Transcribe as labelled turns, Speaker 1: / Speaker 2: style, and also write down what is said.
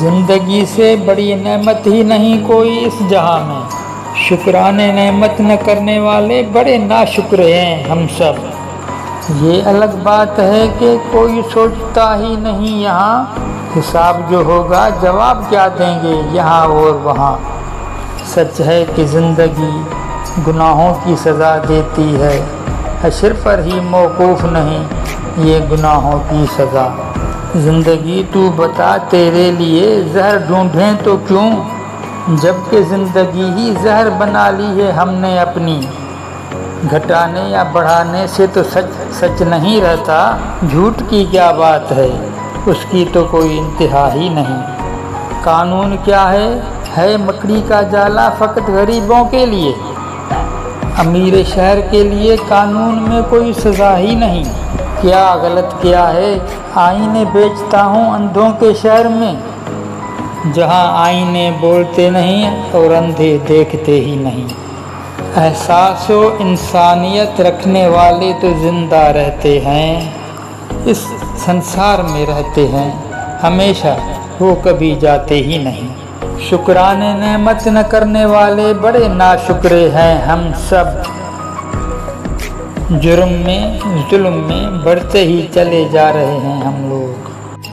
Speaker 1: زندگی سے بڑی نعمت ہی نہیں کوئی اس جہاں میں، شکرانے نعمت نہ کرنے والے بڑے ناشکر ہیں ہم سب۔ یہ الگ بات ہے کہ کوئی سوچتا ہی نہیں یہاں، حساب جو ہوگا جواب کیا دیں گے یہاں اور وہاں۔ سچ ہے کہ زندگی گناہوں کی سزا دیتی ہے، حشر پر ہی موقوف نہیں یہ گناہوں کی سزا۔ زندگی تو بتا تیرے لیے زہر ڈھونڈیں تو کیوں، جبکہ زندگی ہی زہر بنا لی ہے ہم نے اپنی۔ گھٹانے یا بڑھانے سے تو سچ سچ نہیں رہتا، جھوٹ کی کیا بات ہے اس کی تو کوئی انتہا ہی نہیں۔ قانون کیا ہے مکڑی کا جالا فقط غریبوں کے لیے، امیر شہر کے لیے قانون میں کوئی سزا ہی نہیں۔ کیا غلط کیا ہے آئینے بیچتا ہوں اندھوں کے شہر میں، جہاں آئینے بولتے نہیں اور اندھے دیکھتے ہی نہیں۔ احساس و انسانیت رکھنے والے تو زندہ رہتے ہیں، اس سنسار میں رہتے ہیں ہمیشہ، وہ کبھی جاتے ہی نہیں۔ شکرانے نعمت نہ کرنے والے بڑے ناشکرے ہیں ہم سب، جرم میں ظلم میں بڑھتے ہی چلے جا رہے ہیں ہم لوگ۔